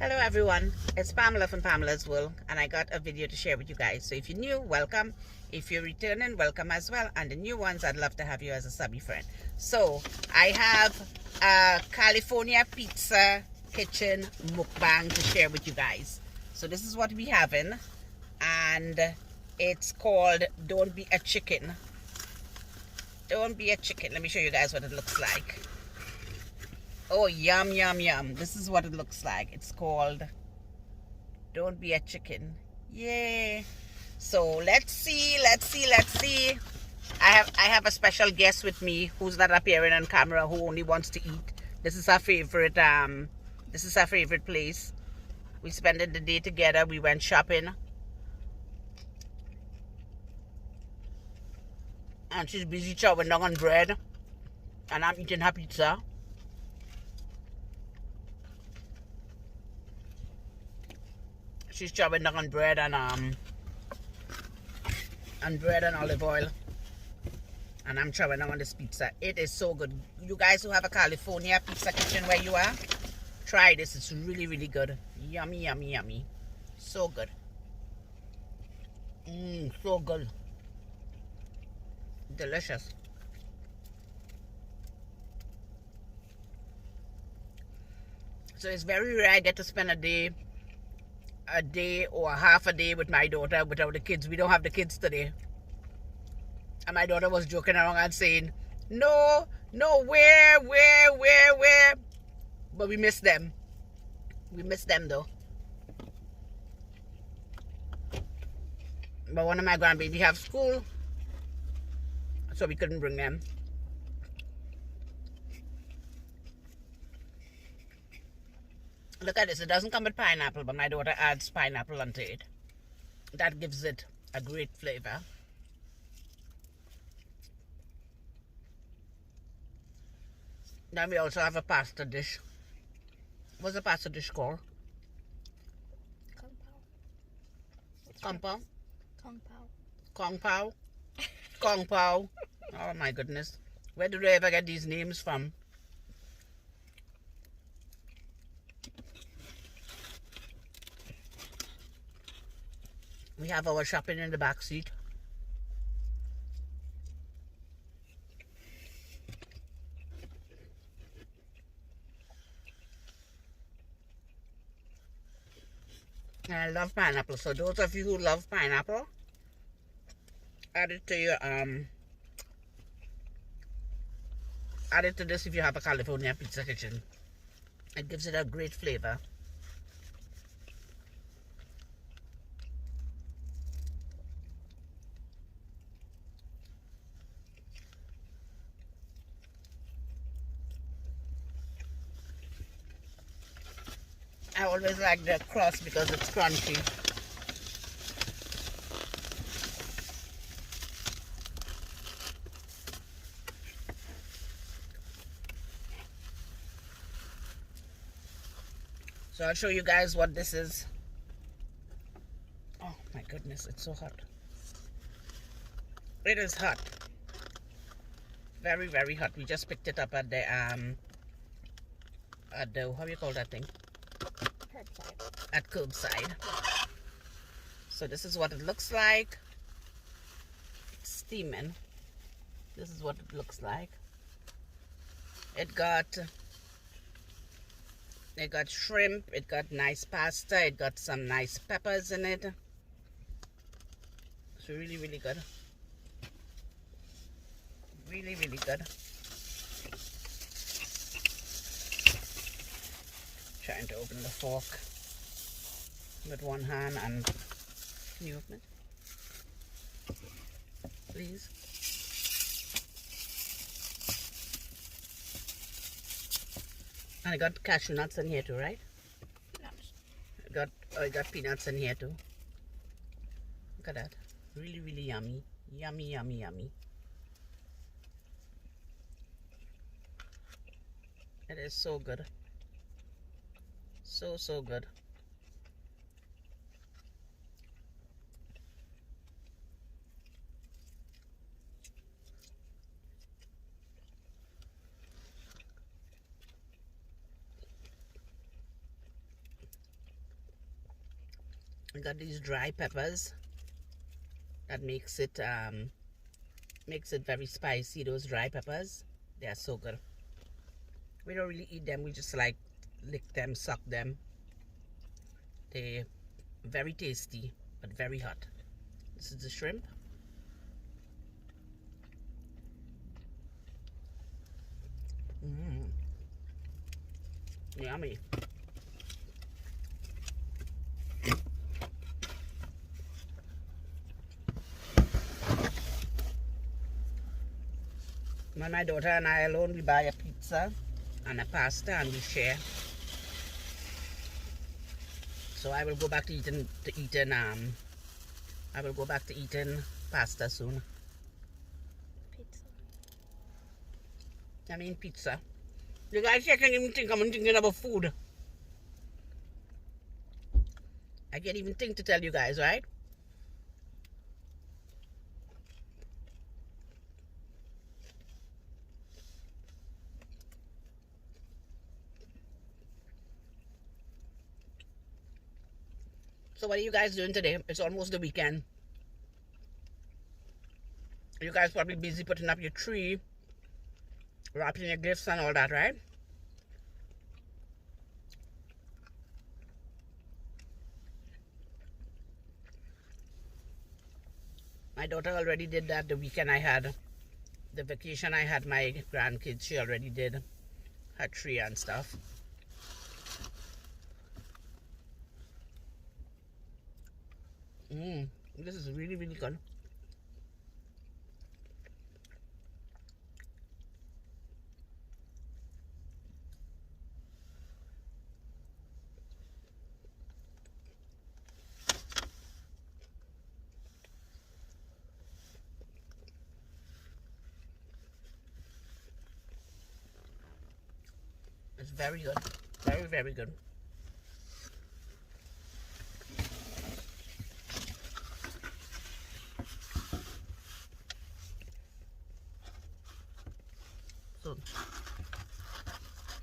Hello everyone, it's Pamela from Pamela's World, and I got a video to share with you guys. So if you're new, welcome. If you're returning, welcome as well. And the new ones, I'd love to have you as a subby friend. So I have a California pizza kitchen mukbang to share with you guys. So this is what we having, and it's called Don't Be a Chicken. Don't Be a Chicken. Let me show you guys what it looks like. Oh, yum, yum, yum. This is what it looks like. It's called Don't Be a Chicken. Yay. So let's see. I have a special guest with me who's not appearing on camera, who only wants to eat. This is her favorite place. We spent the day together. We went shopping. And she's busy chopping down on bread. And I'm eating her pizza. She's chopping down on bread and olive oil, and I'm chopping down on this pizza. It is so good. You guys who have a California pizza kitchen where you are, try this. It's really, really good. Yummy, yummy, yummy. So good. So good. Delicious. So it's very rare I get to spend a day or half a day with my daughter without the kids. We don't have the kids today. And my daughter was joking around and saying, no, where? But we miss them. We miss them though. But one of my grandbaby have school, so we couldn't bring them. Look at this. It doesn't come with pineapple, but my daughter adds pineapple onto it. That gives it a great flavor. Then we also have a pasta dish. What's the pasta dish called? Kung Pao. Kung Pao. Kung Pao. Oh my goodness. Where do they ever get these names from? We have our shopping in the back seat. And I love pineapple. So those of you who love pineapple, add it to your add it to this if you have a California pizza kitchen. It gives it a great flavor. I always like the crust because it's crunchy. So I'll show you guys what this is. Oh my goodness, it's so hot. It is hot. Very, very hot. We just picked it up at the how do you call that thing? At curbside. So this is what it looks like. It's steaming. This is what it looks like. It got shrimp, it got nice pasta, it got some nice peppers in it. It's really, really good. Really, really good. Trying to open the fork with one hand, and can you open it? Please. And I got cashew nuts in here too, right? Nuts. I got peanuts in here too. Look at that. Really, really yummy. Yummy, yummy, yummy. It is so good. So good. I got these dry peppers that makes it very spicy. Those dry peppers, they are so good. We don't really eat them, we just like lick them, suck them. They're very tasty but very hot. This is the shrimp. Yummy. When my daughter and I alone, we buy a pizza and a pasta and we share. So I will go back to eating pasta soon. Pizza. I mean pizza. You guys, I can't even think I'm thinking about food. I can't even think to tell you guys, right? So what are you guys doing today? It's almost the weekend. You guys probably busy putting up your tree, wrapping your gifts and all that, right? My daughter already did that the weekend I had. The vacation I had my grandkids, she already did her tree and stuff. This is really, really good. It's very good. Very, very good.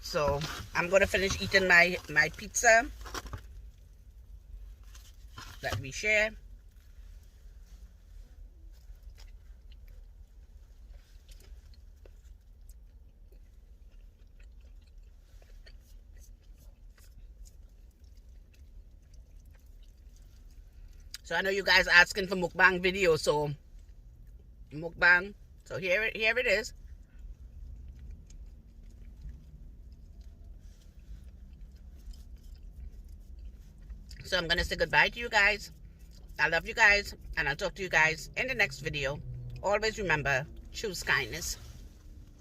So I'm gonna finish eating my pizza that we share. So I know you guys asking for mukbang video, so mukbang. So here it is. So I'm gonna say goodbye to you guys. I love you guys, and I'll talk to you guys in the next video. Always remember, choose kindness.